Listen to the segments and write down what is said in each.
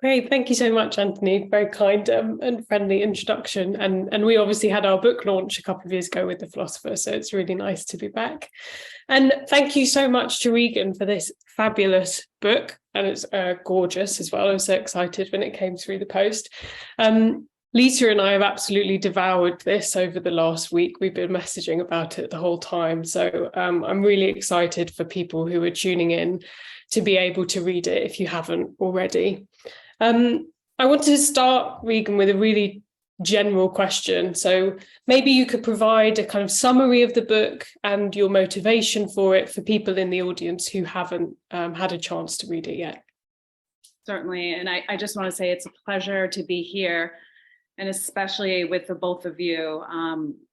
Great, thank you so much, Anthony. Very kind and friendly introduction. And we obviously had our book launch a couple of years ago with The Philosopher, so it's really nice to be back. And thank you so much to Regan for this fabulous book, and it's gorgeous as well. I was so excited when it came through the post. Lisa and I have absolutely devoured this over the last week. We've been messaging about it the whole time. So I'm really excited for people who are tuning in to be able to read it if you haven't already. I wanted to start, Regan, with a really general question. So maybe you could provide a kind of summary of the book and your motivation for it for people in the audience who haven't had a chance to read it yet. Certainly. And I just want to say it's a pleasure to be here, and especially with the both of you.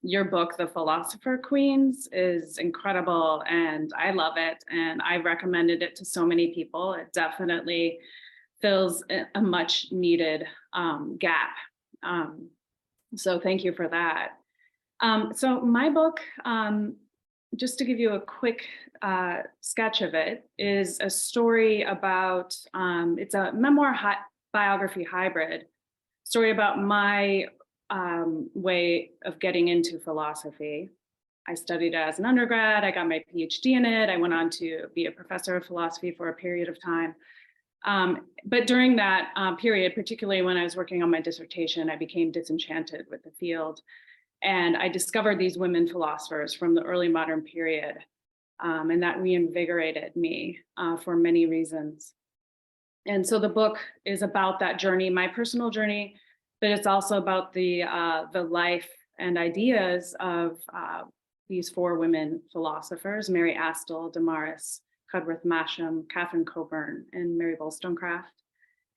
Your book, The Philosopher Queens, is incredible, and I love it. And I recommended it to so many people. It definitely fills a much needed gap. So thank you for that. So my book, just to give you a quick sketch of it, is a story about, it's a memoir biography hybrid, story about my way of getting into philosophy. I studied as an undergrad, I got my PhD in it, I went on to be a professor of philosophy for a period of time. But during that period, particularly when I was working on my dissertation, I became disenchanted with the field. And I discovered these women philosophers from the early modern period. And that reinvigorated me for many reasons. And so the book is about that journey, my personal journey, but it's also about the life and ideas of these four women philosophers: Mary Astell, Damaris Cudworth Masham, Catharine Cockburn, and Mary Wollstonecraft.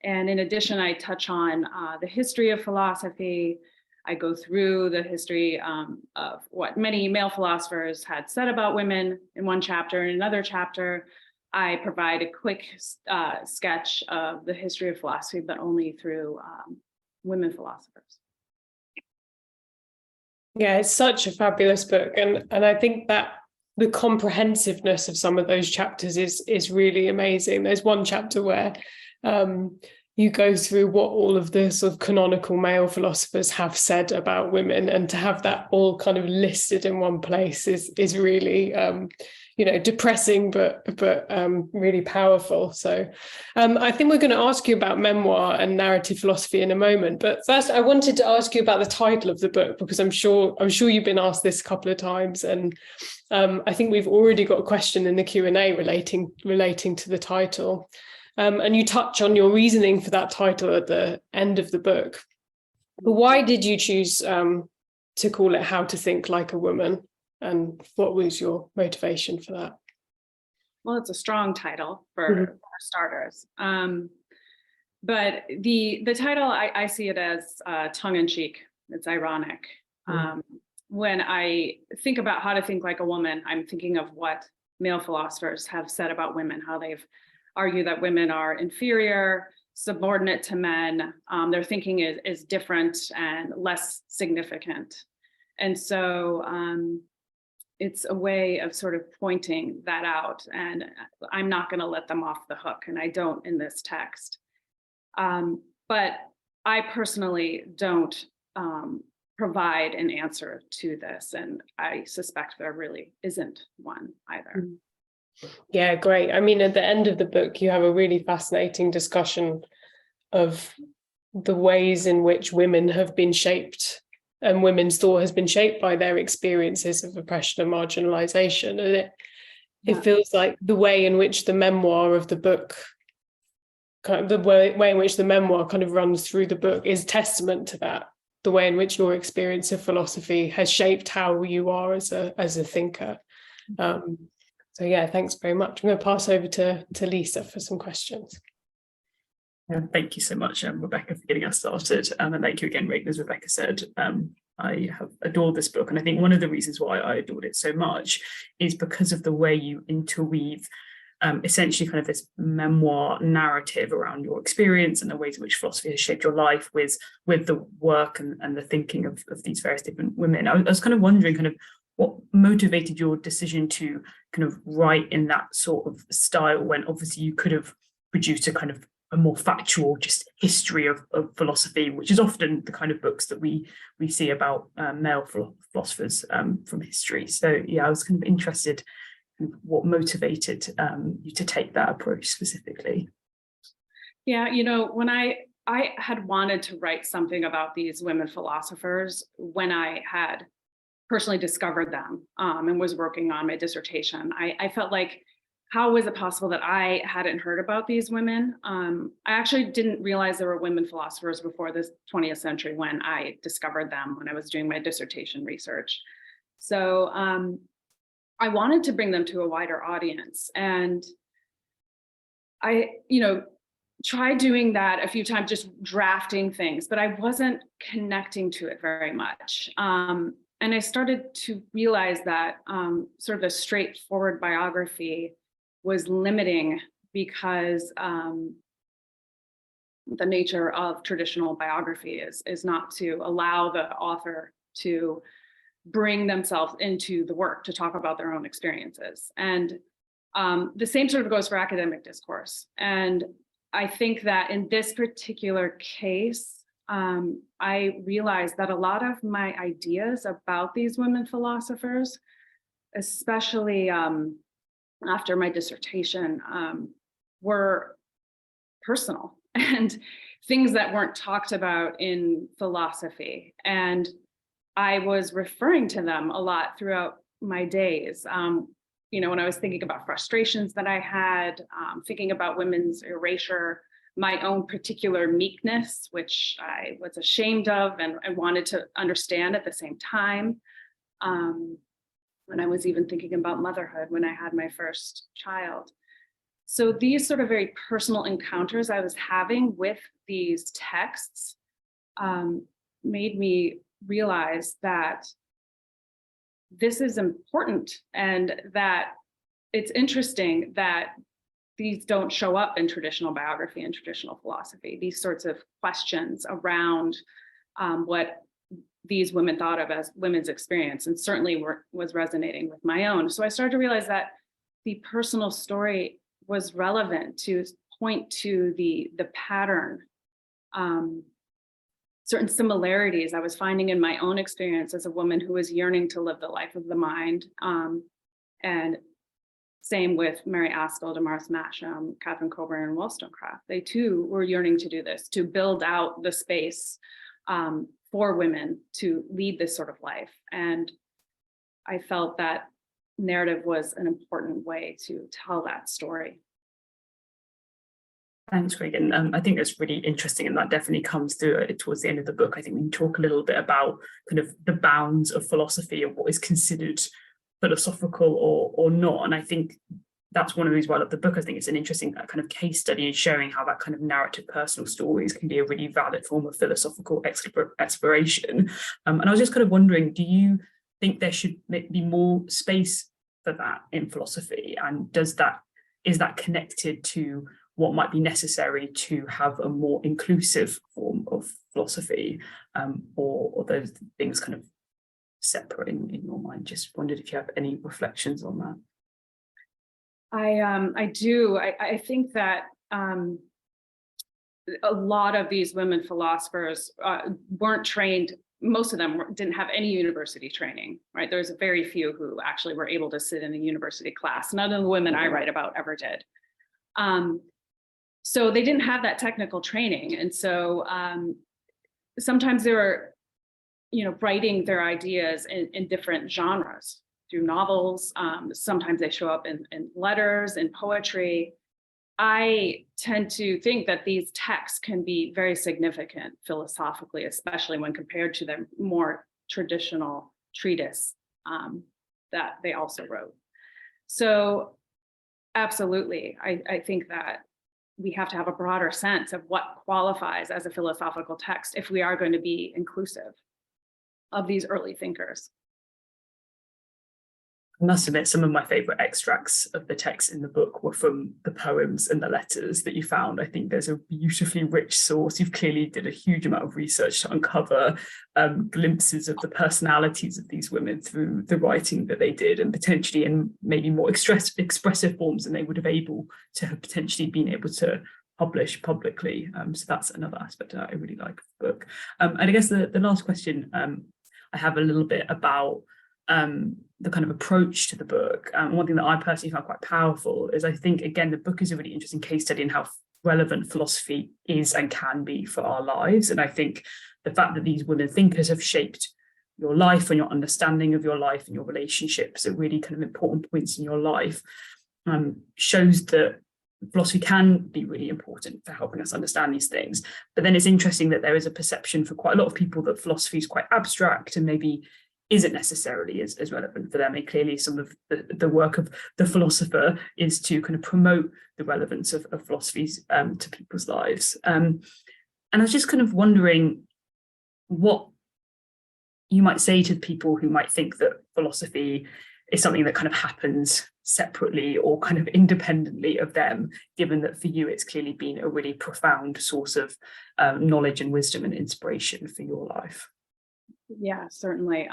And in addition, I touch on the history of philosophy. I go through the history of what many male philosophers had said about women in one chapter. In another chapter, I provide a quick sketch of the history of philosophy, but only through women philosophers. Yeah, it's such a fabulous book. And I think that the comprehensiveness of some of those chapters is really amazing. There's one chapter where you go through what all of the sort of canonical male philosophers have said about women, and to have that all kind of listed in one place is really depressing, but really powerful. So I think we're going to ask you about memoir and narrative philosophy in a moment. But first, I wanted to ask you about the title of the book, because I'm sure you've been asked this a couple of times, and I think we've already got a question in the Q&A relating to the title. And you touch on your reasoning for that title at the end of the book. But why did you choose to call it How to Think Like a Woman? And what was your motivation for that? Well, it's a strong title for starters. But the title, I see it as tongue-in-cheek. It's ironic. When I think about how to think like a woman, I'm thinking of what male philosophers have said about women, how they've argued that women are inferior, subordinate to men. Their thinking is different and less significant. And so it's a way of sort of pointing that out, and I'm not going to let them off the hook, and I don't in this text. But I personally don't provide an answer to this, and I suspect there really isn't one either. Yeah, great. I mean, at the end of the book, you have a really fascinating discussion of the ways in which women have been shaped, and women's thought has been shaped by their experiences of oppression and marginalization. And it feels like the way in which the memoir of the book, the way in which the memoir kind of runs through the book is testament to that, the way in which your experience of philosophy has shaped how you are as a thinker. So yeah, thanks very much. I'm going to pass over to Lisa for some questions. Thank you so much, Rebecca, for getting us started. And thank you again, Regan. As Rebecca said, I have adored this book. And I think one of the reasons why I adored it so much is because of the way you interweave essentially kind of this memoir narrative around your experience and the ways in which philosophy has shaped your life with the work and the thinking of these various different women. I was kind of wondering kind of what motivated your decision to kind of write in that sort of style, when obviously you could have produced a kind of a more factual just history of philosophy, which is often the kind of books that we see about male philosophers from history. So yeah, I was kind of interested in what motivated you to take that approach specifically. Yeah, when I had wanted to write something about these women philosophers when I had personally discovered them and was working on my dissertation, I felt like, how was it possible that I hadn't heard about these women? I actually didn't realize there were women philosophers before the 20th century when I discovered them when I was doing my dissertation research. So I wanted to bring them to a wider audience. And I, tried doing that a few times, just drafting things, but I wasn't connecting to it very much. And I started to realize that sort of a straightforward biography was limiting because the nature of traditional biography is not to allow the author to bring themselves into the work to talk about their own experiences. And the same sort of goes for academic discourse. And I think that in this particular case, I realized that a lot of my ideas about these women philosophers, especially after my dissertation, were personal and things that weren't talked about in philosophy. And I was referring to them a lot throughout my days. When I was thinking about frustrations that I had, thinking about women's erasure, my own particular meekness, which I was ashamed of and I wanted to understand at the same time. When I was even thinking about motherhood when I had my first child. So these sort of very personal encounters I was having with these texts made me realize that this is important and that it's interesting that these don't show up in traditional biography and traditional philosophy, these sorts of questions around what these women thought of as women's experience, and certainly was resonating with my own. So I started to realize that the personal story was relevant to point to the pattern, certain similarities I was finding in my own experience as a woman who was yearning to live the life of the mind. And same with Mary Astell, Damaris Masham, Catharine Cockburn, and Wollstonecraft. They too were yearning to do this, to build out the space for women to lead this sort of life. And I felt that narrative was an important way to tell that story. Thanks, Regan. I think that's really interesting, and that definitely comes through towards the end of the book. I think we can talk a little bit about kind of the bounds of philosophy and what is considered philosophical or not. And I think that's one of the reasons why I love the book. I think it's an interesting kind of case study in showing how that kind of narrative personal stories can be a really valid form of philosophical exploration. And I was just kind of wondering, do you think there should be more space for that in philosophy? And is that connected to what might be necessary to have a more inclusive form of philosophy, or those things kind of separate in your mind? Just wondered if you have any reflections on that. I do. I think that a lot of these women philosophers weren't trained. Most of them didn't have any university training, right? There's very few who actually were able to sit in a university class. None of the women I write about ever did. So they didn't have that technical training. And so sometimes they were, writing their ideas in different genres through novels. Sometimes they show up in letters and poetry. I tend to think that these texts can be very significant philosophically, especially when compared to the more traditional treatise that they also wrote. So absolutely, I think that we have to have a broader sense of what qualifies as a philosophical text if we are going to be inclusive of these early thinkers. I must admit, some of my favourite extracts of the text in the book were from the poems and the letters that you found. I think there's a beautifully rich source. You've clearly did a huge amount of research to uncover glimpses of the personalities of these women through the writing that they did, and potentially in maybe more expressive forms than they would have able to have potentially been able to publish publicly. So that's another aspect that I really like of the book. And I guess the last question I have a little bit about the kind of approach to the book. One thing that I personally found quite powerful is, I think, again, the book is a really interesting case study in how relevant philosophy is and can be for our lives. And I think the fact that these women thinkers have shaped your life and your understanding of your life and your relationships at really kind of important points in your life shows that philosophy can be really important for helping us understand these things. But then it's interesting that there is a perception for quite a lot of people that philosophy is quite abstract and maybe isn't necessarily as relevant for them. And clearly some of the work of the philosopher is to kind of promote the relevance of philosophies to people's lives. And I was just kind of wondering what you might say to people who might think that philosophy is something that kind of happens separately or kind of independently of them, given that for you it's clearly been a really profound source of knowledge and wisdom and inspiration for your life. Yeah, certainly.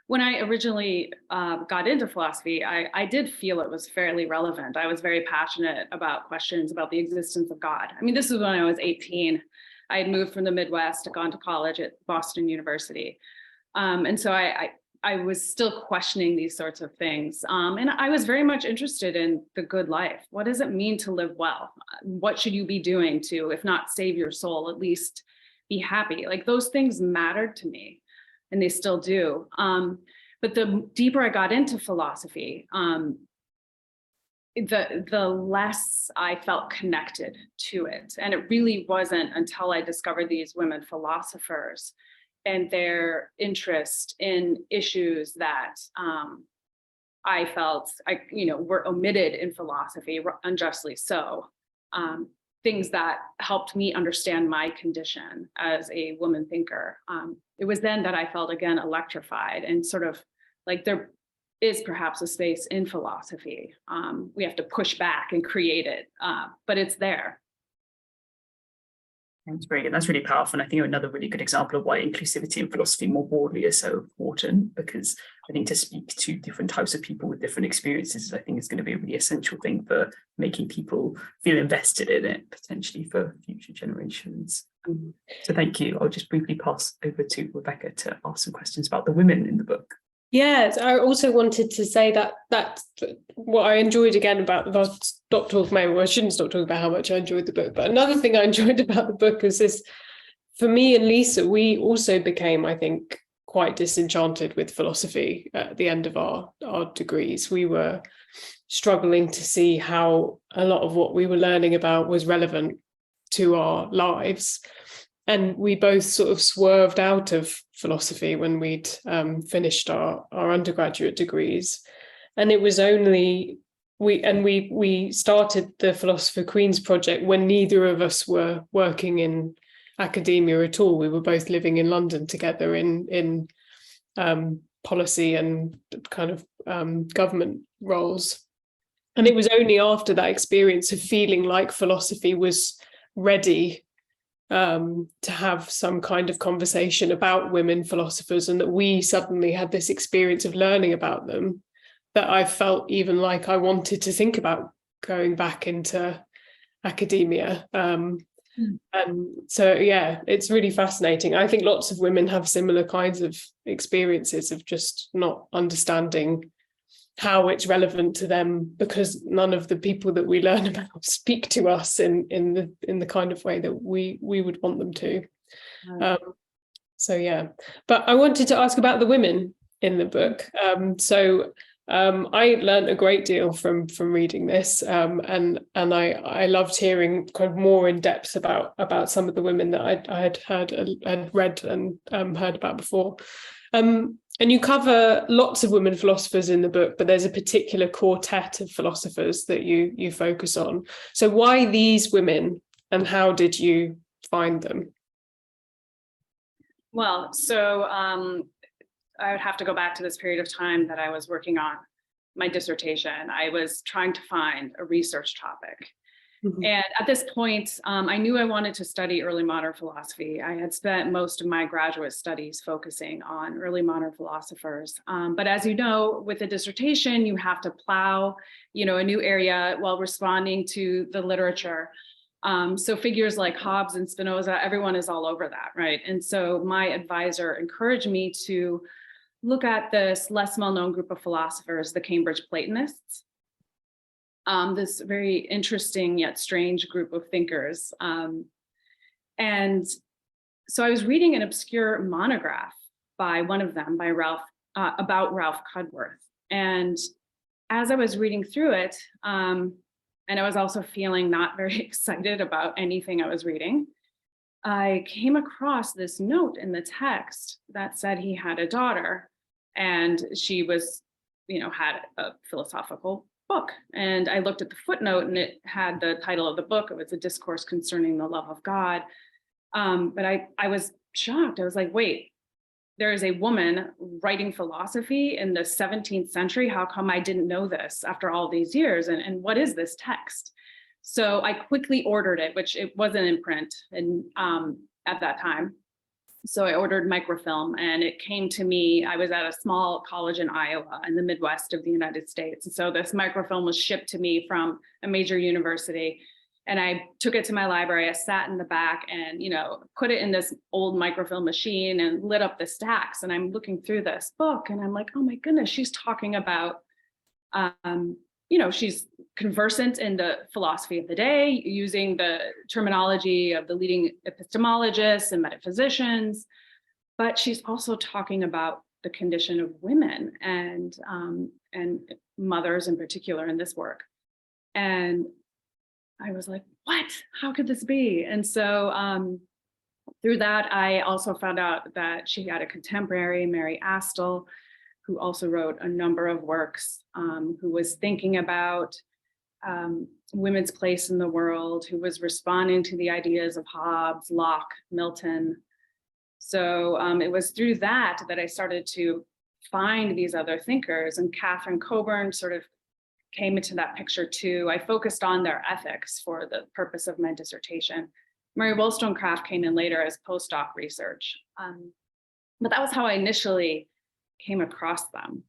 When I originally got into philosophy, I did feel it was fairly relevant. I was very passionate about questions about the existence of God. I mean, this was when I was 18. I had moved from the Midwest, gone to college at Boston University. And so I was still questioning these sorts of things. And I was very much interested in the good life. What does it mean to live well? What should you be doing to, if not save your soul, at least be happy? Like, those things mattered to me, and they still do. But the deeper I got into philosophy, the less I felt connected to it. And it really wasn't until I discovered these women philosophers and their interest in issues that I felt were omitted in philosophy, unjustly so. Things that helped me understand my condition as a woman thinker. It was then that I felt again electrified and sort of like there is perhaps a space in philosophy. We have to push back and create it, but it's there. That's very good. That's really powerful. And I think another really good example of why inclusivity in philosophy more broadly is so important, because I think to speak to different types of people with different experiences, I think is going to be a really essential thing for making people feel invested in it, potentially for future generations. So thank you. I'll just briefly pass over to Rebecca to ask some questions about the women in the book. Yes, I also wanted to say that what I enjoyed again about the stop talking, maybe I shouldn't stop talking about how much I enjoyed the book, but another thing I enjoyed about the book is this, for me and Lisa, we also became, I think, quite disenchanted with philosophy at the end of our degrees. We were struggling to see how a lot of what we were learning about was relevant to our lives. And we both sort of swerved out of philosophy when we'd finished our undergraduate degrees. And it was only, we started the Philosopher Queens project when neither of us were working in academia at all. We were both living in London together in policy and kind of government roles. And it was only after that experience of feeling like philosophy was ready to have some kind of conversation about women philosophers, and that we suddenly had this experience of learning about them, that I felt even like I wanted to think about going back into academia. And so, yeah, it's really fascinating. I think lots of women have similar kinds of experiences of just not understanding how it's relevant to them, because none of the people that we learn about speak to us in the kind of way that we would want them to. So yeah, but I wanted to ask about the women in the book. I learned a great deal from reading this, and I loved hearing kind of more in depth about some of the women that I had read and heard about before. And you cover lots of women philosophers in the book, but there's a particular quartet of philosophers that you focus on. So why these women, and how did you find them? Well, so I would have to go back to this period of time that I was working on my dissertation. I was trying to find a research topic. Mhm. And at this point, I knew I wanted to study early modern philosophy. I had spent most of my graduate studies focusing on early modern philosophers. But as you know, with a dissertation, you have to plow, a new area while responding to the literature. So figures like Hobbes and Spinoza, everyone is all over that, right? And so my advisor encouraged me to look at this less well-known group of philosophers, the Cambridge Platonists. This very interesting yet strange group of thinkers. And so I was reading an obscure monograph by one of them, by about Ralph Cudworth. And as I was reading through it, and I was also feeling not very excited about anything I was reading, I came across this note in the text that said he had a daughter, and she was, had a philosophical book. And I looked at the footnote, and it had the title of the book. It was a discourse concerning the love of God. But I was shocked. I was like, wait, there is a woman writing philosophy in the 17th century. How come I didn't know this after all these years? And what is this text? So I quickly ordered it, which it wasn't in print and at that time. So I ordered microfilm, and it came to me. I was at a small college in Iowa in the Midwest of the United States. And so this microfilm was shipped to me from a major university. And I took it to my library. I sat in the back and, put it in this old microfilm machine and lit up the stacks. And I'm looking through this book, and I'm like, oh my goodness, she's talking about, she's conversant in the philosophy of the day, using the terminology of the leading epistemologists and metaphysicians, but she's also talking about the condition of women and mothers in particular in this work. And I was like, what? How could this be? And so through that, I also found out that she had a contemporary, Mary Astell, who also wrote a number of works, who was thinking about women's place in the world, who was responding to the ideas of Hobbes, Locke, Milton. So it was through that I started to find these other thinkers, and Catharine Cockburn sort of came into that picture too. I focused on their ethics for the purpose of my dissertation. Mary Wollstonecraft came in later as postdoc research. But that was how I initially came across them.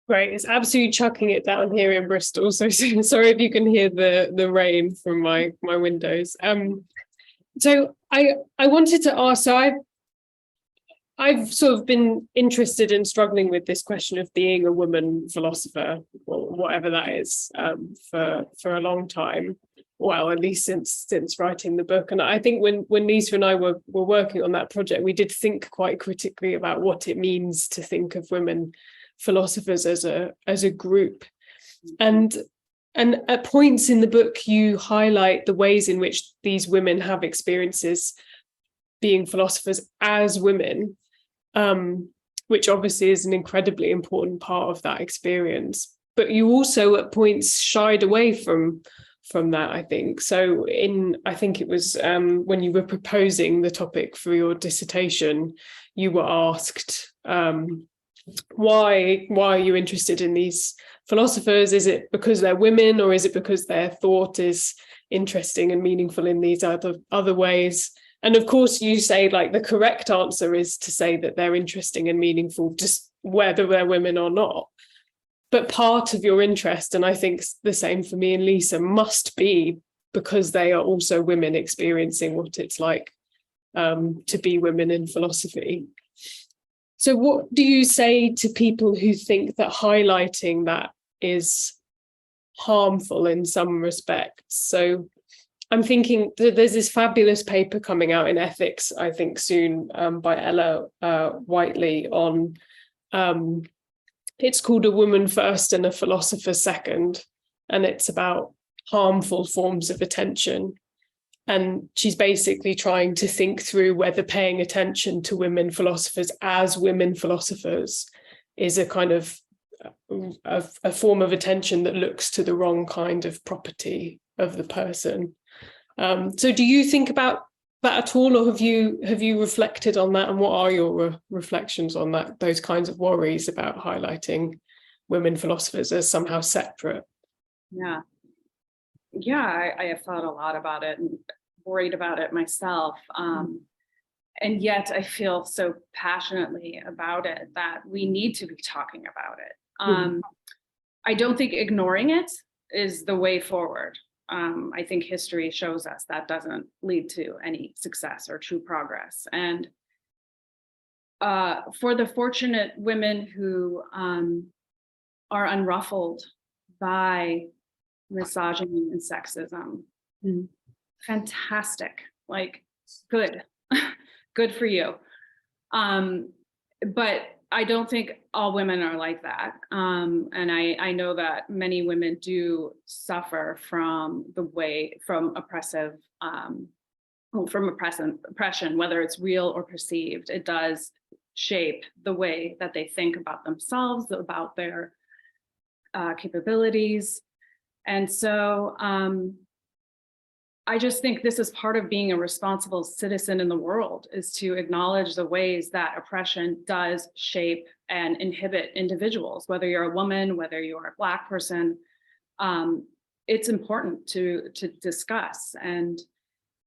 Right, it's absolutely chucking it down here in Bristol. So sorry if you can hear the rain from my windows. So I wanted to ask. So I've sort of been interested in struggling with this question of being a woman philosopher, or whatever that is, for a long time. Well, at least since writing the book. And I think when Lisa and I were working on that project, we did think quite critically about what it means to think of women philosophers as a group. And at points in the book, you highlight the ways in which these women have experiences being philosophers as women, which obviously is an incredibly important part of that experience. But you also at points shied away from that, I think. So I think it was when you were proposing the topic for your dissertation, you were asked, why are you interested in these philosophers? Is it because they're women, or is it because their thought is interesting and meaningful in these other ways? And of course, you say like the correct answer is to say that they're interesting and meaningful, just whether they're women or not. But part of your interest, and I think the same for me and Lisa, must be because they are also women experiencing what it's like to be women in philosophy. So what do you say to people who think that highlighting that is harmful in some respects? So I'm thinking that there's this fabulous paper coming out in Ethics, I think soon, by Ella Whiteley on, it's called A Woman First and a Philosopher Second, and it's about harmful forms of attention. And she's basically trying to think through whether paying attention to women philosophers as women philosophers is a kind of a form of attention that looks to the wrong kind of property of the person. So do you think about that at all, or have you reflected on that, and what are your reflections on that, those kinds of worries about highlighting women philosophers as somehow separate? Yeah. Yeah, I have thought a lot about it and worried about it myself. And yet I feel so passionately about it that we need to be talking about it. I don't think ignoring it is the way forward. I think history shows us that doesn't lead to any success or true progress. And for the fortunate women who are unruffled by misogyny and sexism, fantastic, like good, good for you. But I don't think all women are like that. And I know that many women do suffer from oppression, whether it's real or perceived. It does shape the way that they think about themselves, about their capabilities. And so I just think this is part of being a responsible citizen in the world, is to acknowledge the ways that oppression does shape and inhibit individuals, whether you're a woman, whether you're a Black person. It's important to discuss. And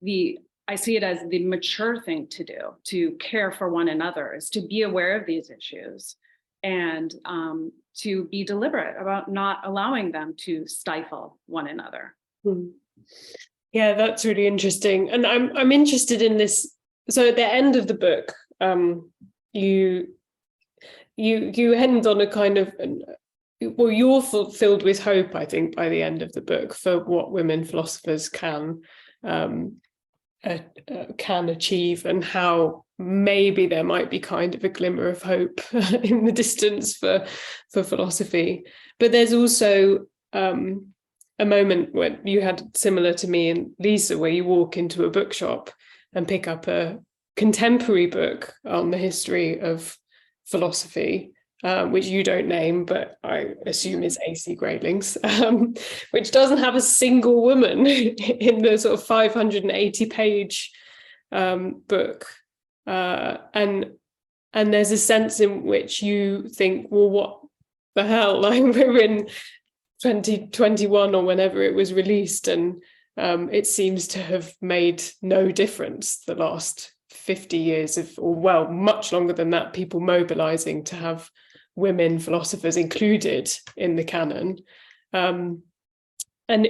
I see it as the mature thing to do, to care for one another, is to be aware of these issues and to be deliberate about not allowing them to stifle one another. Yeah, that's really interesting. And I'm interested in this. So at the end of the book, you end on a kind of, well, you're filled with hope, I think, by the end of the book for what women philosophers can achieve, and how maybe there might be kind of a glimmer of hope in the distance for philosophy. But there's also a moment when you had, similar to me and Lisa, where you walk into a bookshop and pick up a contemporary book on the history of philosophy, which you don't name, but I assume is A.C. Grayling's, which doesn't have a single woman in the sort of 580-page book. And there's a sense in which you think, well, what the hell? Like, we're in 2021 or whenever it was released, and it seems to have made no difference the last 50 years much longer than that, people mobilizing to have women philosophers included in the canon. And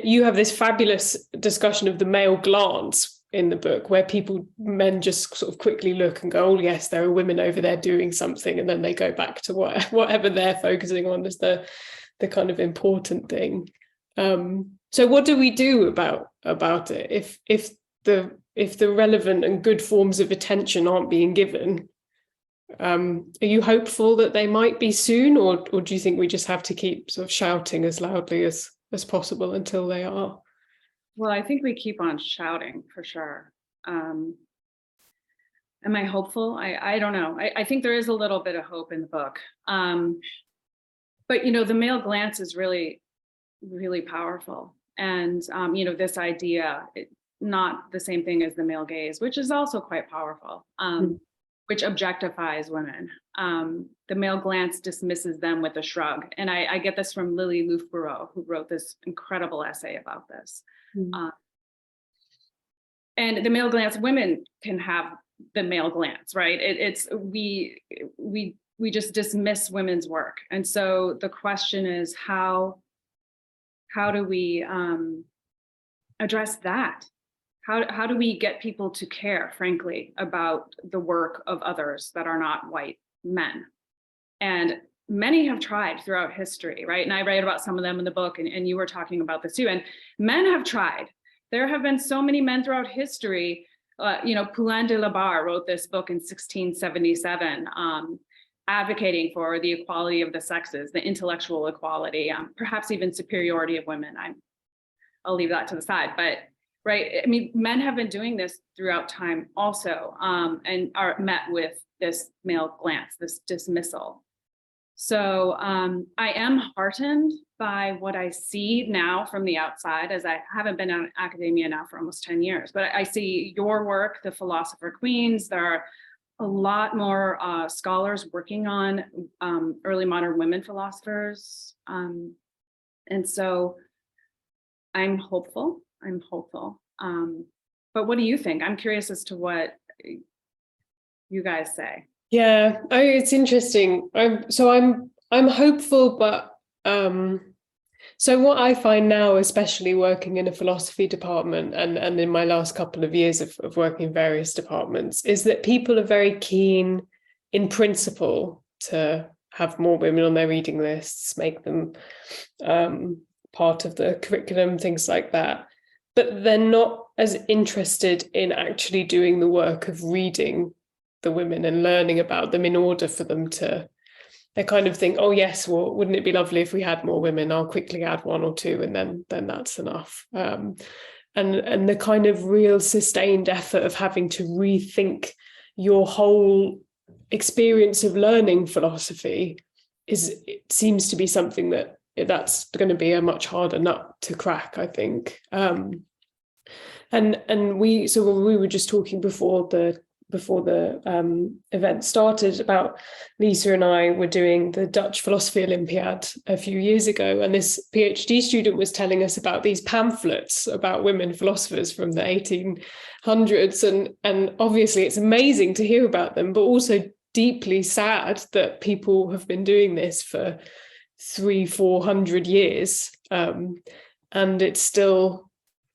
you have this fabulous discussion of the male glance in the book, where men just sort of quickly look and go, oh yes, there are women over there doing something, and then they go back to whatever they're focusing on as the kind of important thing. So what do we do about it if the relevant and good forms of attention aren't being given? Are you hopeful that they might be soon, or do you think we just have to keep sort of shouting as loudly as possible until they are? Well, I think we keep on shouting for sure. Am I hopeful? I don't know. I think there is a little bit of hope in the book. But, the male glance is really, really powerful. And, this idea, not the same thing as the male gaze, which is also quite powerful, which objectifies women. The male glance dismisses them with a shrug. And I get this from Lily Loufboureau, who wrote this incredible essay about this. And the male glance, women can have the male glance, right? We just dismiss women's work. And so the question is, how do we address that? How do we get people to care, frankly, about the work of others that are not white men? And many have tried throughout history, right? And I write about some of them in the book, and you were talking about this too. And men have tried. There have been so many men throughout history. Poulain de la Barre wrote this book in 1677, advocating for the equality of the sexes, the intellectual equality, perhaps even superiority of women. I'll leave that to the side, but right, I mean, men have been doing this throughout time also, and are met with this male glance, this dismissal. So I am heartened by what I see now from the outside, as I haven't been in academia now for almost 10 years, but I see your work, the Philosopher Queens. There are a lot more scholars working on early modern women philosophers. And so I'm hopeful. But what do you think? I'm curious as to what you guys say. Yeah, it's interesting. I'm hopeful, but so what I find now, especially working in a philosophy department and in my last couple of years of working in various departments, is that people are very keen in principle to have more women on their reading lists, make them part of the curriculum, things like that. But they're not as interested in actually doing the work of reading the women and learning about them in order for them to, they kind of think, oh yes, well, wouldn't it be lovely if we had more women? I'll quickly add one or two and then that's enough. And the kind of real sustained effort of having to rethink your whole experience of learning philosophy it seems to be something that's going to be a much harder nut to crack, I think. And we were just talking before the event started about Lisa and I were doing the Dutch Philosophy Olympiad a few years ago, and this PhD student was telling us about these pamphlets about women philosophers from the 1800s, and obviously it's amazing to hear about them, but also deeply sad that people have been doing this for 300-400 years, and it still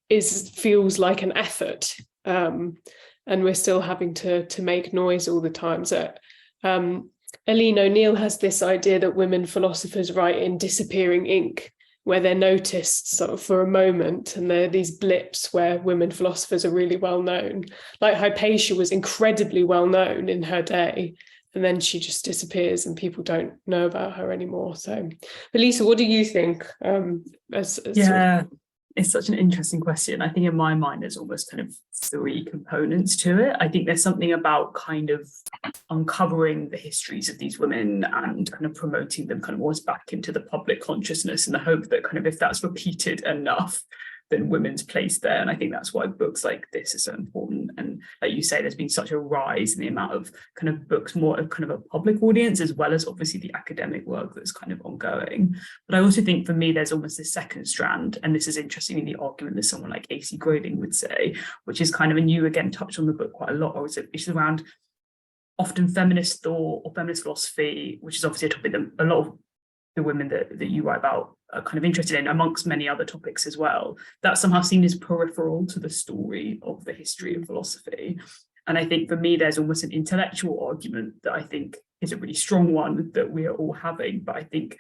feels like an effort. And we're still having to make noise all the time. So Eileen O'Neill has this idea that women philosophers write in disappearing ink, where they're noticed sort of for a moment, and there are these blips where women philosophers are really well known. Like Hypatia was incredibly well known in her day, and then she just disappears and people don't know about her anymore. So, but Lisa, what do you think? It's such an interesting question. I think in my mind, there's almost kind of three components to it. I think there's something about kind of uncovering the histories of these women and kind of promoting them kind of always back into the public consciousness in the hope that kind of if that's repeated enough, then women's place there. And I think that's why books like this are so important. And like you say, there's been such a rise in the amount of kind of books, more of kind of a public audience, as well as obviously the academic work that's kind of ongoing. But I also think for me, there's almost this second strand, and this is interesting in the argument that someone like A.C. Groding would say, which is kind of, and you again touched on the book quite a lot, or it's around often feminist thought or feminist philosophy, which is obviously a topic that a lot of the women that you write about are kind of interested in, amongst many other topics as well. That's somehow seen as peripheral to the story of the history of philosophy. And I think for me, there's almost an intellectual argument that I think is a really strong one that we are all having, but I think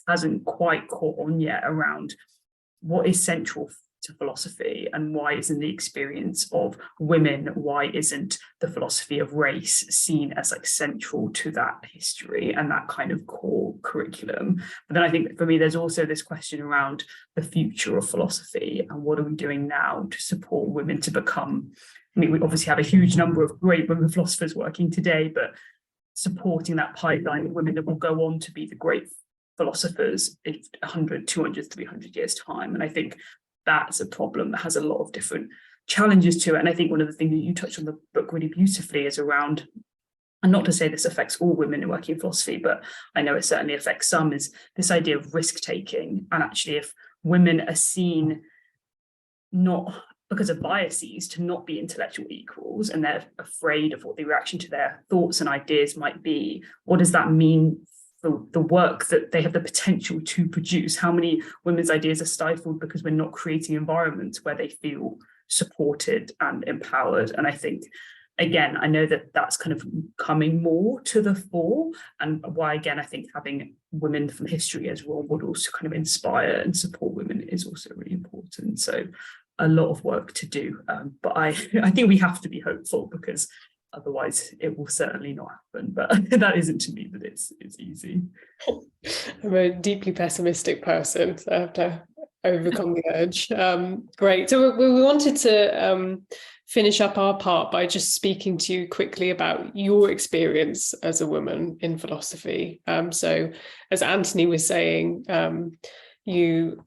hasn't quite caught on yet around what is central to philosophy and why isn't the experience of women, why isn't the philosophy of race seen as like central to that history and that kind of core curriculum. But then I think for me, there's also this question around the future of philosophy and what are we doing now to support women to become, I mean, we obviously have a huge number of great women philosophers working today, but supporting that pipeline of women that will go on to be the great philosophers in 100, 200, 300 years time. And I think that's a problem that has a lot of different challenges to it. And I think one of the things that you touched on the book really beautifully is around, and not to say this affects all women who work in philosophy, but I know it certainly affects some, is this idea of risk-taking. And actually, if women are seen not because of biases to not be intellectual equals, and they're afraid of what the reaction to their thoughts and ideas might be, what does that mean the work that they have the potential to produce? How many women's ideas are stifled because we're not creating environments where they feel supported and empowered? And I think, again, I know that that's kind of coming more to the fore, and why, again, I think having women from history as role models to kind of inspire and support women is also really important. So a lot of work to do, but I think we have to be hopeful, because otherwise it will certainly not happen. But that isn't to me that it's easy. I'm a deeply pessimistic person, so I have to overcome the urge. Great. So we wanted to finish up our part by just speaking to you quickly about your experience as a woman in philosophy. So as Anthony was saying, you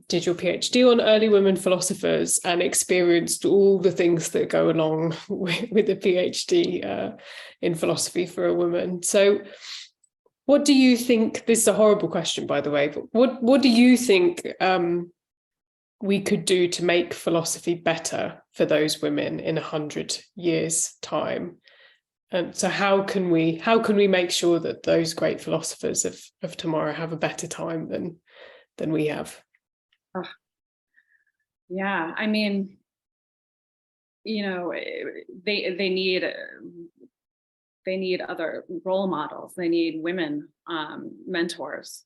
did your PhD on early women philosophers and experienced all the things that go along with a PhD in philosophy for a woman. So what do you think, this is a horrible question, by the way, but what do you think we could do to make philosophy better for those women in 100 years' time. And so how can we make sure that those great philosophers of tomorrow have a better time than we have? Yeah, I mean, you know, they need other role models. They need women mentors.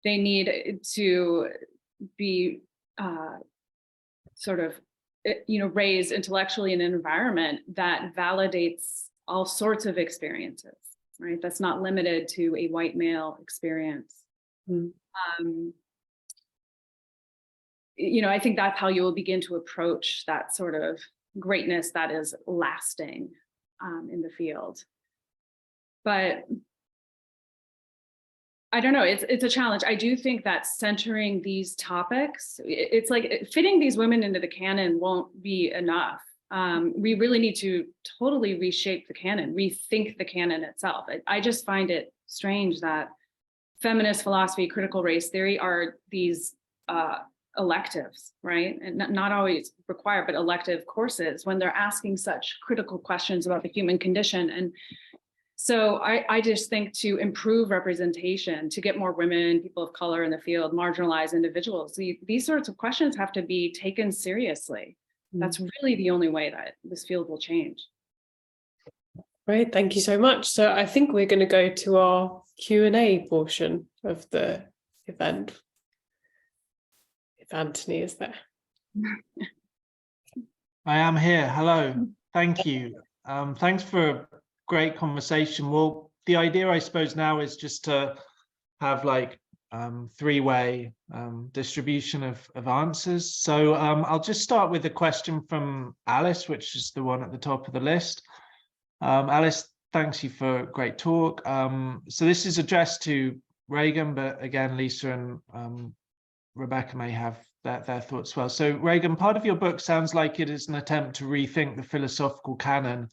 They need to be sort of, raised intellectually in an environment that validates all sorts of experiences, right? That's not limited to a white male experience. I think that's how you will begin to approach that sort of greatness that is lasting in the field. But I don't know, it's a challenge. I do think that centering these topics, it's like fitting these women into the canon won't be enough. We really need to totally reshape the canon, rethink the canon itself. I just find it strange that feminist philosophy, critical race theory are these electives, right? And not always required, but elective courses when they're asking such critical questions about the human condition. And so I just think to improve representation, to get more women, people of color in the field, marginalized individuals, these sorts of questions have to be taken seriously. That's really the only way that this field will change. Great, thank you so much. So I think we're going to go to our Q&A portion of the event. If Anthony is there. I am here. Hello. Thank you. Thanks for a great conversation. Well, the idea, I suppose, now is just to have like three-way distribution of answers. So I'll just start with a question from Alice, which is the one at the top of the list. Alice, thanks you for a great talk. So this is addressed to Regan, but again, Lisa and Rebecca may have their thoughts as well. So Regan, part of your book sounds like it is an attempt to rethink the philosophical canon.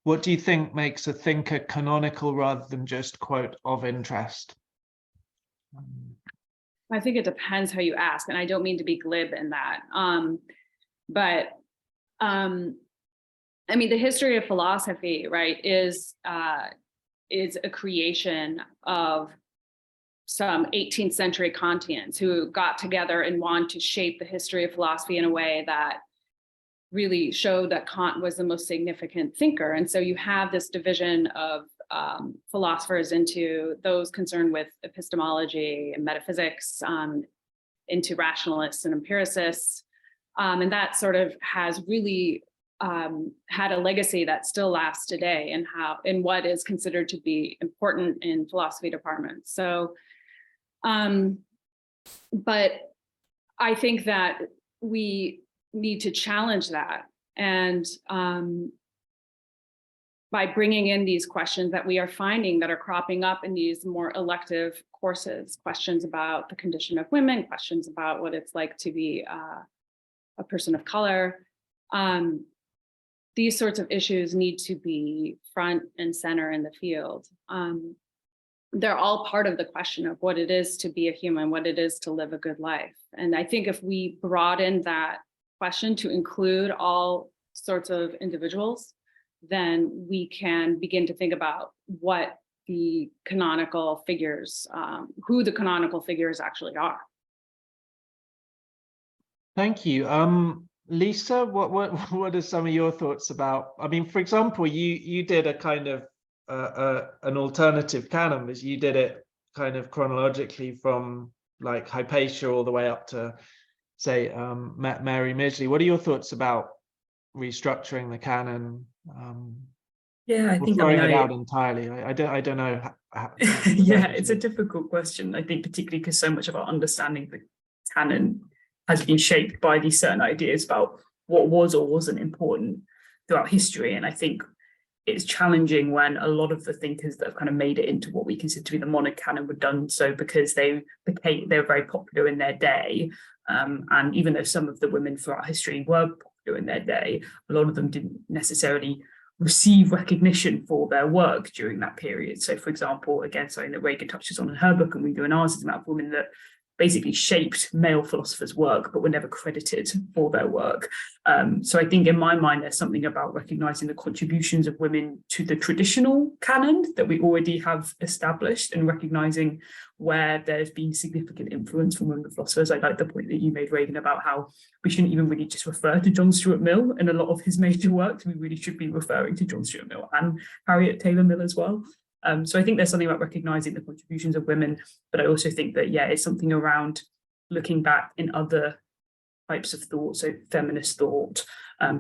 What do you think makes a thinker canonical rather than just, quote, of interest? I think it depends how you ask, and I don't mean to be glib in that. I mean, the history of philosophy, right, is a creation of some 18th century Kantians who got together and wanted to shape the history of philosophy in a way that really showed that Kant was the most significant thinker. And so you have this division of philosophers into those concerned with epistemology and metaphysics, into rationalists and empiricists. And that sort of has really had a legacy that still lasts today in what is considered to be important in philosophy departments. So, but I think that we need to challenge that, and by bringing in these questions that we are finding that are cropping up in these more elective courses, questions about the condition of women, questions about what it's like to be a person of color. These sorts of issues need to be front and center in the field. They're all part of the question of what it is to be a human, what it is to live a good life. And I think if we broaden that question to include all sorts of individuals, then we can begin to think about what the canonical figures, who the canonical figures actually are. Thank you. Lisa, what are some of your thoughts about, I mean, for example, you did a kind of an alternative canon, as you did it kind of chronologically from like Hypatia all the way up to, say, Mary Midgley. What are your thoughts about restructuring the canon? Yeah, I think throwing it out entirely. I don't know. Yeah, it's a difficult question. I think particularly because so much of our understanding of the canon has been shaped by these certain ideas about what was or wasn't important throughout history. And I think it's challenging when a lot of the thinkers that have kind of made it into what we consider to be the modern canon were done so because they were very popular in their day. And even though some of the women throughout history were popular in their day, a lot of them didn't necessarily receive recognition for their work during that period. So, for example, again, something that Regan touches on in her book and we do in ours is the amount of women that basically shaped male philosophers' work, but were never credited for their work. So I think in my mind, there's something about recognizing the contributions of women to the traditional canon that we already have established, and recognizing where there's been significant influence from women philosophers. I like the point that you made, Regan, about how we shouldn't even really just refer to John Stuart Mill in a lot of his major works. We really should be referring to John Stuart Mill and Harriet Taylor Mill as well. So I think there's something about recognizing the contributions of women, but I also think that, yeah, it's something around looking back in other types of thought, so feminist thought,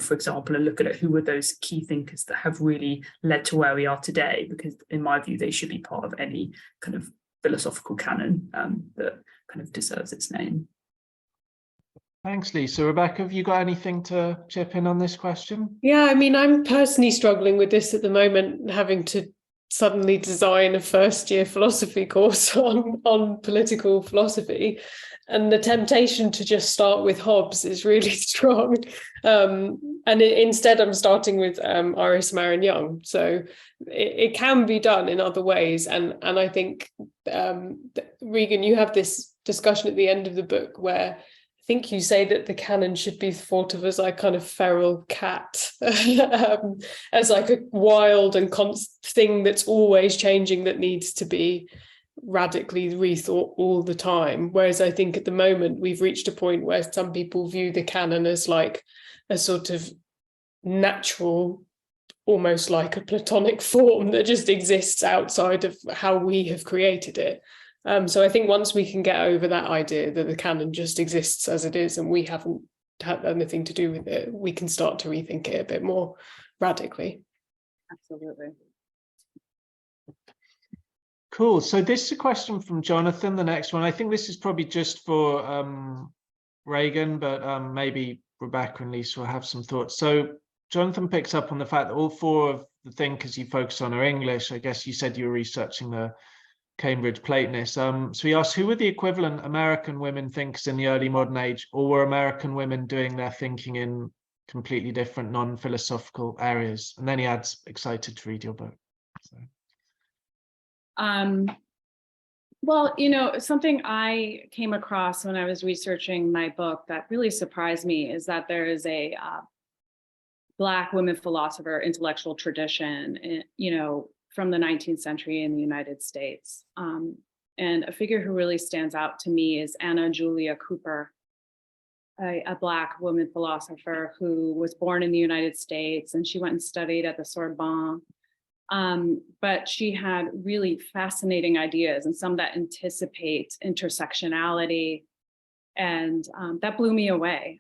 for example, and looking at who are those key thinkers that have really led to where we are today, because in my view, they should be part of any kind of philosophical canon that kind of deserves its name. Thanks, Lisa. Rebecca, have you got anything to chip in on this question? Yeah, I mean, I'm personally struggling with this at the moment, having to suddenly design a first-year philosophy course on political philosophy, and the temptation to just start with Hobbes is really strong. Instead, I'm starting with Iris Marion Young. So it can be done in other ways, and I think Regan, you have this discussion at the end of the book where I think you say that the canon should be thought of as like kind of feral cat, as like a wild and thing that's always changing, that needs to be radically rethought all the time. Whereas I think at the moment we've reached a point where some people view the canon as like a sort of natural, almost like a Platonic form that just exists outside of how we have created it. So I think once we can get over that idea that the canon just exists as it is and we haven't had anything to do with it, we can start to rethink it a bit more radically. Absolutely. Cool. So this is a question from Jonathan, the next one. I think this is probably just for Regan, but maybe Rebecca and Lisa will have some thoughts. So Jonathan picks up on the fact that all four of the thinkers you focus on are English. I guess you said you were researching the Cambridge Platonists. So he asked, who were the equivalent American women thinkers in the early modern age, or were American women doing their thinking in completely different non-philosophical areas? And then he adds, excited to read your book. So. Well, you know, something I came across when I was researching my book that really surprised me is that there is a Black women philosopher intellectual tradition, you know, from the 19th century in the United States. And a figure who really stands out to me is Anna Julia Cooper, a Black woman philosopher who was born in the United States, and she went and studied at the Sorbonne. But she had really fascinating ideas, and some that anticipate intersectionality, and that blew me away.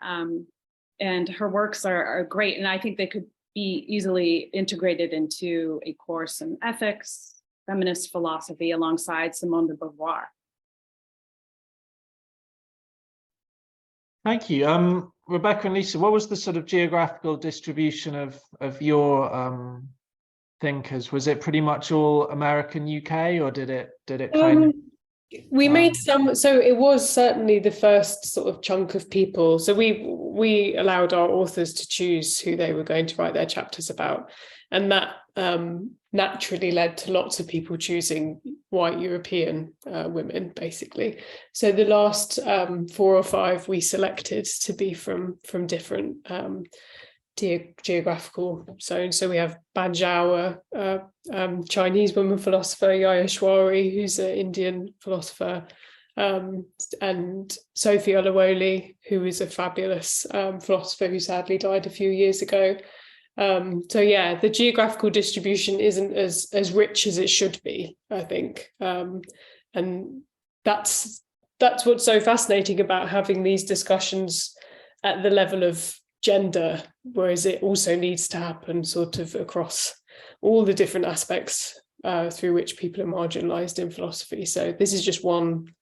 And her works are great, and I think they could be easily integrated into a course in ethics, feminist philosophy, alongside Simone de Beauvoir. Thank you. Rebecca and Lisa, what was the sort of geographical distribution of your thinkers? Was it pretty much all American, UK, or did it kind of? We made some, so it was certainly the first sort of chunk of people. So we allowed our authors to choose who they were going to write their chapters about. And that naturally led to lots of people choosing white European women, basically. So the last 4 or 5 we selected to be from different geographical zones. So we have Ban Zhao, Chinese woman philosopher, Yaya Shwari, who's an Indian philosopher, and Sophie Olawole, who is a fabulous philosopher who sadly died a few years ago. So yeah, the geographical distribution isn't as rich as it should be, I think, and that's what's so fascinating about having these discussions at the level of gender, whereas it also needs to happen sort of across all the different aspects through which people are marginalized in philosophy. So this is just one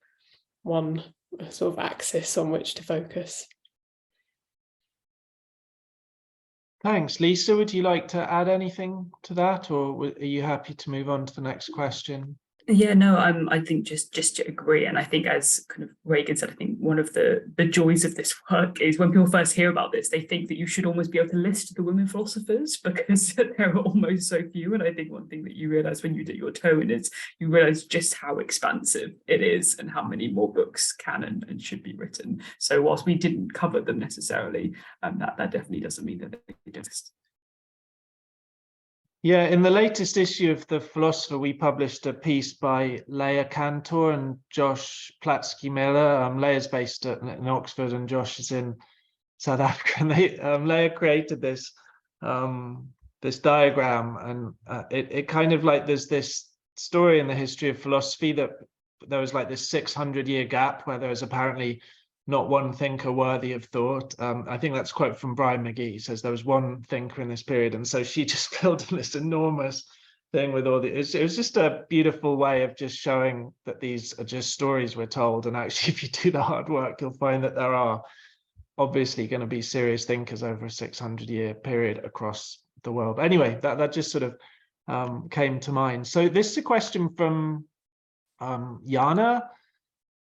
sort of axis on which to focus. Thanks. Lisa, would you like to add anything to that, or are you happy to move on to the next question? Yeah, no, I think just to agree. And I think, as kind of Regan said, I think one of the joys of this work is when people first hear about this, they think that you should almost be able to list the women philosophers because there are almost so few. And I think one thing that you realise when you do your tone is you realise just how expansive it is and how many more books can and should be written. So whilst we didn't cover them necessarily, that definitely doesn't mean that they exist. Yeah, in the latest issue of The Philosopher, we published a piece by Leah Cantor and Josh Platsky-Miller. Leah's based in Oxford and Josh is in South Africa. And Leah created this this diagram, and it kind of like there's this story in the history of philosophy that there was like this 600-year gap where there was apparently not one thinker worthy of thought. I think that's a quote from Brian McGee. He says there was one thinker in this period, and so she just filled in this enormous thing with all the. It was just a beautiful way of just showing that these are just stories we're told, and actually, if you do the hard work, you'll find that there are obviously going to be serious thinkers over a 600-year period across the world. Anyway, that just sort of came to mind. So this is a question from Jana.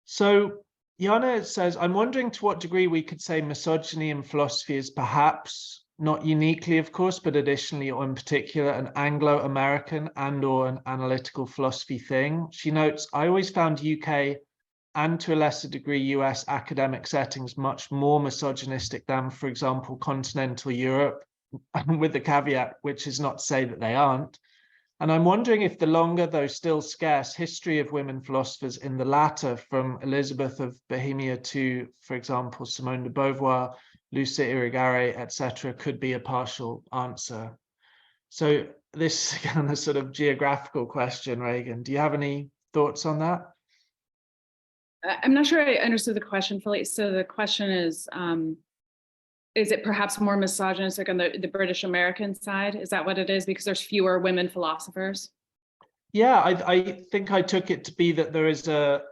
So Jana says, I'm wondering to what degree we could say misogyny in philosophy is perhaps, not uniquely of course, but additionally or in particular, an Anglo-American and or an analytical philosophy thing. She notes, I always found UK and to a lesser degree US academic settings much more misogynistic than, for example, continental Europe, with the caveat, which is not to say that they aren't. And I'm wondering if the longer, though still scarce, history of women philosophers in the latter, from Elizabeth of Bohemia to, for example, Simone de Beauvoir, Lucia Irigaray, etc., could be a partial answer. So this is again a sort of geographical question, Regan. Do you have any thoughts on that? I'm not sure I understood the question fully. So the question is it perhaps more misogynistic on the British American side? Is that what it is? Because there's fewer women philosophers? Yeah, I think I took it to be that there is a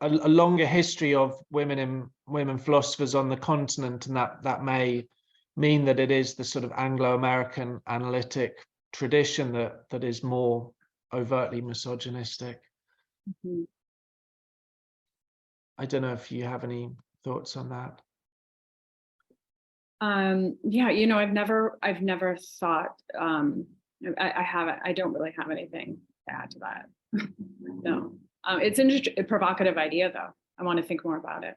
longer history of women philosophers on the continent, and that may mean that it is the sort of Anglo-American analytic tradition that is more overtly misogynistic. Mm-hmm. I don't know if you have any thoughts on that. Yeah, I've never thought, I don't really have anything to add to that. No, it's a provocative idea though. I want to think more about it.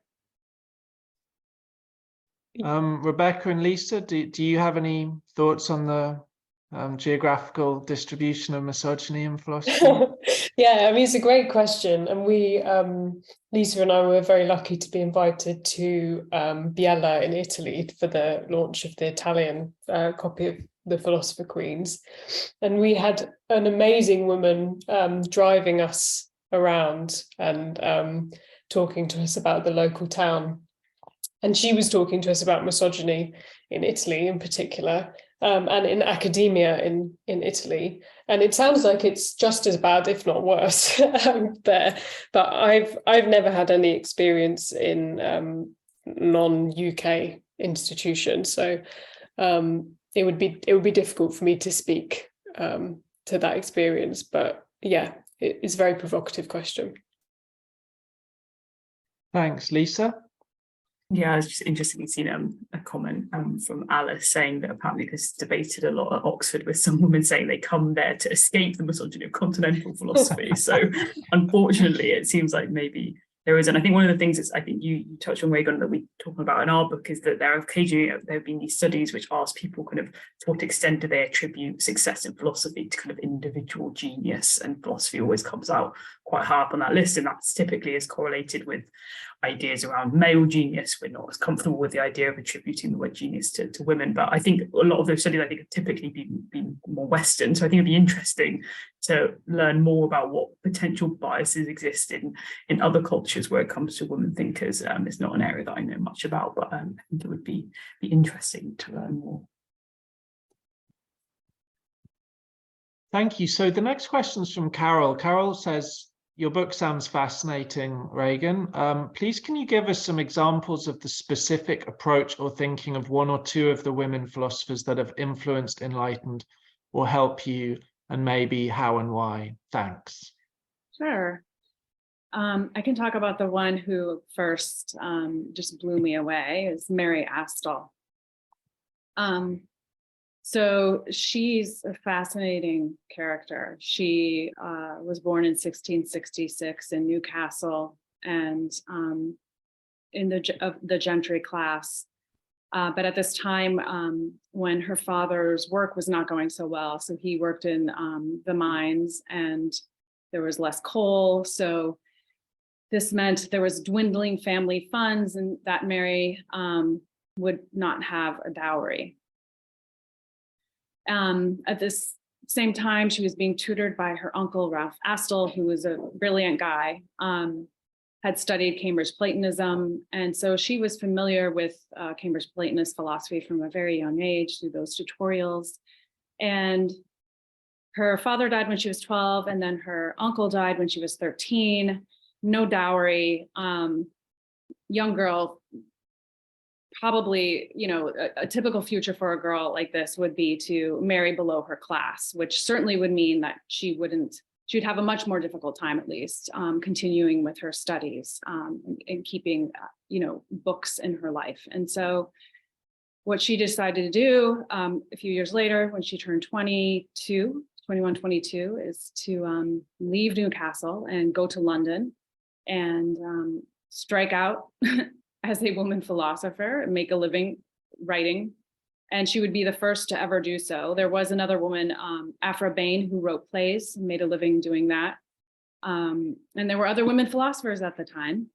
Rebecca and Lisa, do you have any thoughts on the geographical distribution of misogyny in philosophy? Yeah, I mean, it's a great question. And we, Lisa and I were very lucky to be invited to Biella in Italy for the launch of the Italian copy of the Philosopher Queens. And we had an amazing woman driving us around and talking to us about the local town. And she was talking to us about misogyny in Italy in particular, and in academia in Italy. And it sounds like it's just as bad, if not worse, there. But I've never had any experience in non-UK institutions. So it would be difficult for me to speak to that experience. But yeah, it's a very provocative question. Thanks, Lisa. Yeah, it's just interesting to see a comment from Alice saying that apparently this is debated a lot at Oxford, with some women saying they come there to escape the misogyny of continental philosophy. So unfortunately, it seems like maybe there is. And I think one of the things is, I think you touched on, Regan, that we're talking about in our book, is that there have been these studies which ask people kind of to what extent do they attribute success in philosophy to kind of individual genius, and philosophy always comes out quite high up on that list, and that's typically is correlated with ideas around male genius. We're not as comfortable with the idea of attributing the word genius to women, but I think a lot of those studies I think have typically been more Western. So I think it'd be interesting to learn more about what potential biases exist in other cultures where it comes to women thinkers. It's not an area that I know much about, but I think it would be interesting to learn more. Thank you. So the next question is from Carol. Carol says, your book sounds fascinating, Regan. Please, can you give us some examples of the specific approach or thinking of one or two of the women philosophers that have influenced, enlightened, or help you, and maybe how and why? Thanks. Sure. I can talk about the one who first just blew me away, is Mary Astell. So she's a fascinating character. She was born in 1666 in Newcastle, and in the gentry class. But at this time, when her father's work was not going so well, so he worked in the mines and there was less coal. So this meant there was dwindling family funds and that Mary would not have a dowry. At this same time, she was being tutored by her uncle, Ralph Astell, who was a brilliant guy, had studied Cambridge Platonism. And so she was familiar with Cambridge Platonist philosophy from a very young age through those tutorials. And her father died when she was 12, and then her uncle died when she was 13. No dowry, young girl, probably, you know, a typical future for a girl like this would be to marry below her class, which certainly would mean that she'd have a much more difficult time, at least, continuing with her studies and keeping, you know, books in her life. And so what she decided to do a few years later, when she turned 21, 22, is to leave Newcastle and go to London and strike out as a woman philosopher and make a living writing. And she would be the first to ever do so. There was another woman, Aphra Bain, who wrote plays and made a living doing that. And there were other women philosophers at the time,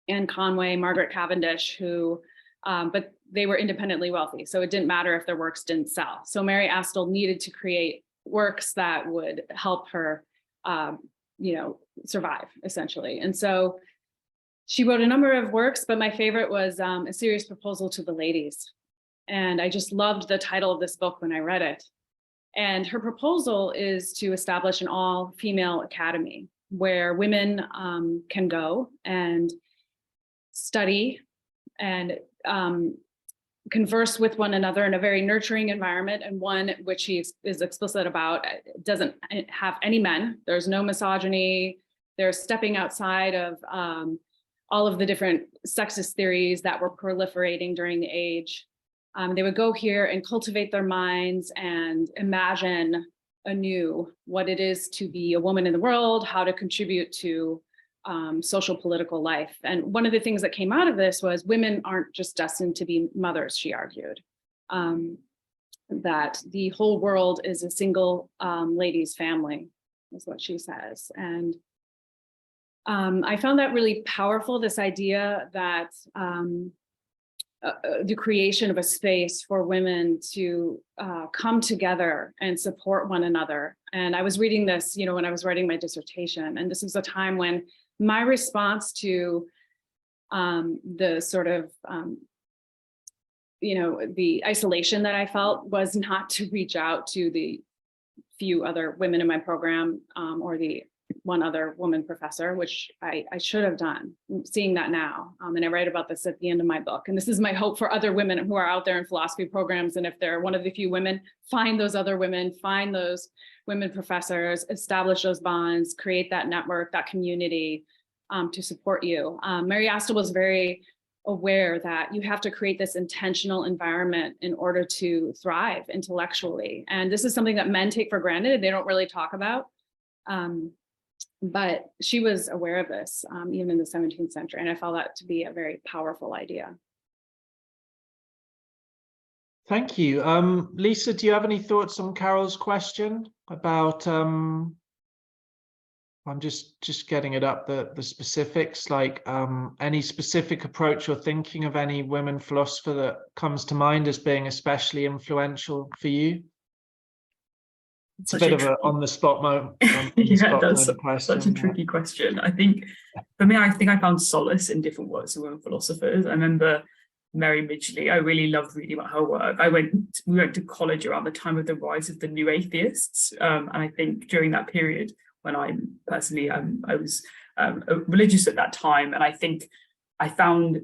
Anne Conway, Margaret Cavendish, who, but they were independently wealthy. So it didn't matter if their works didn't sell. So Mary Astell needed to create works that would help her, you know, survive, essentially. And so she wrote a number of works, but my favorite was A Serious Proposal to the Ladies. And I just loved the title of this book when I read it. And her proposal is to establish an all-female academy where women can go and study and converse with one another in a very nurturing environment, and one which he is explicit about doesn't have any men. There's no misogyny. They're stepping outside of all of the different sexist theories that were proliferating during the age. They would go here and cultivate their minds and imagine anew what it is to be a woman in the world, how to contribute to social political life. And one of the things that came out of this was women aren't just destined to be mothers, she argued, that the whole world is a single lady's family, is what she says. And I found that really powerful, this idea that the creation of a space for women to come together and support one another. And I was reading this, you know, when I was writing my dissertation, and this was a time when my response to the sort of, you know, the isolation that I felt was not to reach out to the few other women in my program or the one other woman professor, which I should have done, seeing that now. And I write about this at the end of my book. And this is my hope for other women who are out there in philosophy programs. And if they're one of the few women, find those other women, find those women professors, establish those bonds, create that network, that community to support you. Mary Astell was very aware that you have to create this intentional environment in order to thrive intellectually. And this is something that men take for granted. They don't really talk about. But she was aware of this even in the 17th century. And I found that to be a very powerful idea. Thank you. Lisa, do you have any thoughts on Carol's question about, I'm just getting it up, the specifics, like any specific approach or thinking of any women philosopher that comes to mind as being especially influential for you? It's a bit of an on-the-spot moment. Yeah, that's such a tricky question. I think, for me, I found solace in different works of women philosophers. I remember Mary Midgley. I really loved reading about her work. We went to college around the time of the rise of the new atheists. And I think during that period, when I personally, I was religious at that time, and I think I found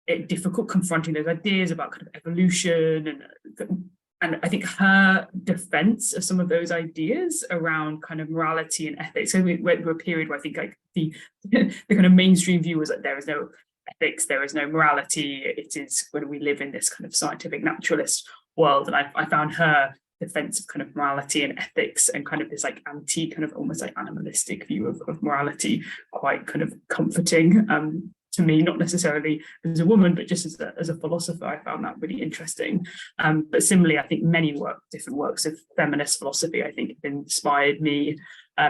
it difficult confronting those ideas about kind of evolution and and I think her defense of some of those ideas around kind of morality and ethics. So we went through a period where I think like the kind of mainstream view was that there is no ethics, there is no morality. It is when we live in this kind of scientific naturalist world. And I found her defense of kind of morality and ethics and kind of this like anti kind of almost like animalistic view of morality quite kind of comforting to me, not necessarily as a woman, but just as a philosopher. I found that really interesting. But similarly, I think many different works of feminist philosophy, I think, have inspired me.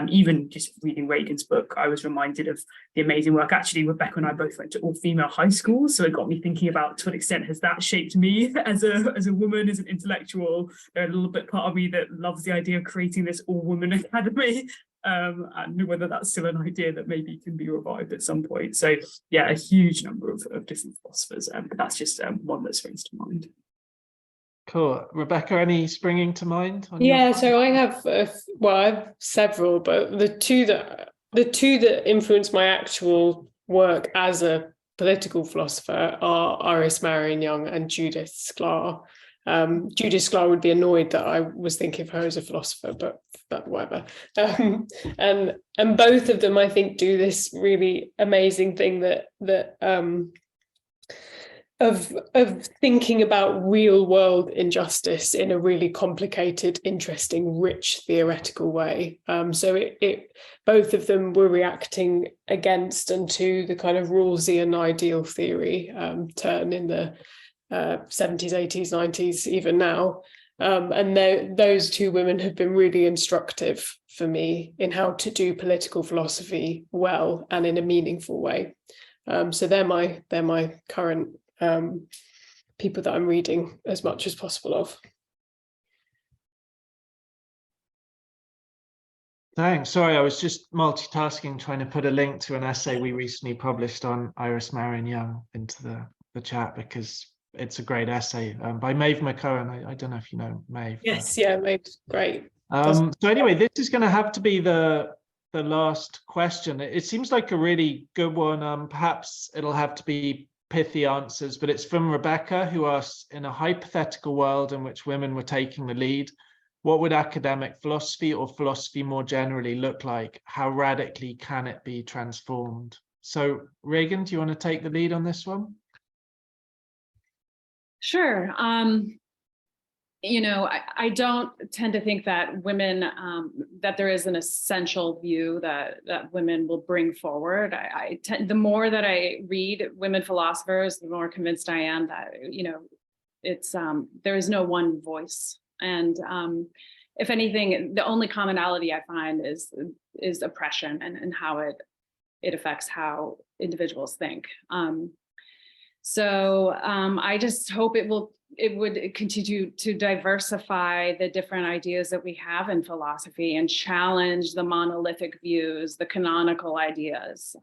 Even just reading Regan's book, I was reminded of the amazing work. Actually, Rebecca and I both went to all-female high schools, so it got me thinking about to what extent has that shaped me as a woman, as an intellectual. There's a little bit part of me that loves the idea of creating this all-woman academy. And whether that's still an idea that maybe can be revived at some point. So yeah, a huge number of different philosophers, but that's just one that springs to mind. Cool. Rebecca, any springing to mind? Yeah, so I have, I have several, but the two that influenced my actual work as a political philosopher are Iris Marion Young and Judith Sklar. Judith Sklar would be annoyed that I was thinking of her as a philosopher, but whatever. And both of them, I think, do this really amazing thing that of thinking about real world injustice in a really complicated, interesting, rich theoretical way. So it both of them were reacting against and to the kind of Rawlsian ideal theory turn in the 70s, 80s, 90s, even now. And those two women have been really instructive for me in how to do political philosophy well and in a meaningful way. So they're my current people that I'm reading as much as possible of. Thanks. Sorry, I was just multitasking, trying to put a link to an essay we recently published on Iris Marion Young into the chat, because it's a great essay by Maeve McCohen. I don't know if you know Maeve. Yes, yeah, Maeve's great. So anyway, this is going to have to be the last question. It seems like a really good one. Perhaps it'll have to be pithy answers, but it's from Rebecca, who asks, in a hypothetical world in which women were taking the lead, what would academic philosophy or philosophy more generally look like? How radically can it be transformed? So Regan, do you want to take the lead on this one? Sure. I don't tend to think that women, that there is an essential view that women will bring forward. The more that I read women philosophers, the more convinced I am that, it's there is no one voice. And if anything, the only commonality I find is oppression and how it affects how individuals think. So I just hope it would continue to diversify the different ideas that we have in philosophy and challenge the monolithic views, the canonical ideas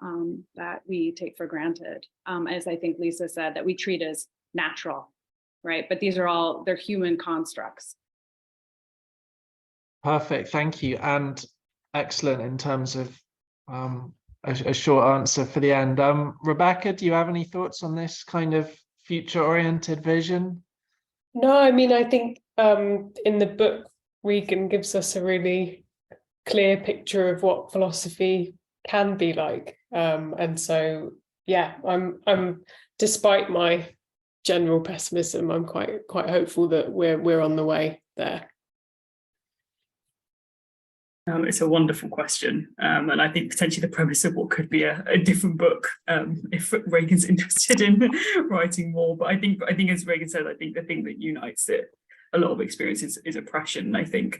that we take for granted, as I think Lisa said, that we treat as natural, right? But they're human constructs. Perfect, thank you. And excellent in terms of a short answer for the end. Rebecca, do you have any thoughts on this kind of future-oriented vision? No, I mean, I think in the book, Regan gives us a really clear picture of what philosophy can be like. And so, yeah, I'm despite my general pessimism, I'm quite hopeful that we're on the way there. It's a wonderful question, and I think potentially the premise of what could be a different book, if Regan's interested in writing more. But I think as Regan said, I think the thing that unites a lot of experiences is oppression. And I think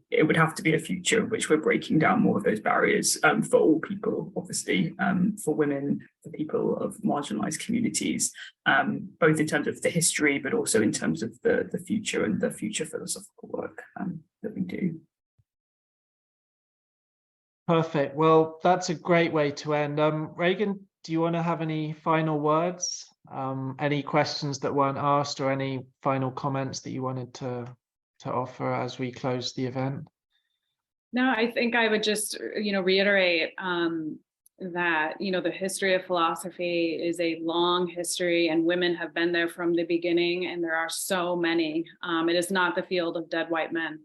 it would have to be a future in which we're breaking down more of those barriers for all people, obviously, for women, for people of marginalized communities, both in terms of the history, but also in terms of the future and the future philosophical work that we do. Perfect. Well, that's a great way to end. Regan, do you want to have any final words? Any questions that weren't asked, or any final comments that you wanted to offer as we close the event? No, I think I would just, reiterate that, you know, the history of philosophy is a long history and women have been there from the beginning, and there are so many. It is not the field of dead white men.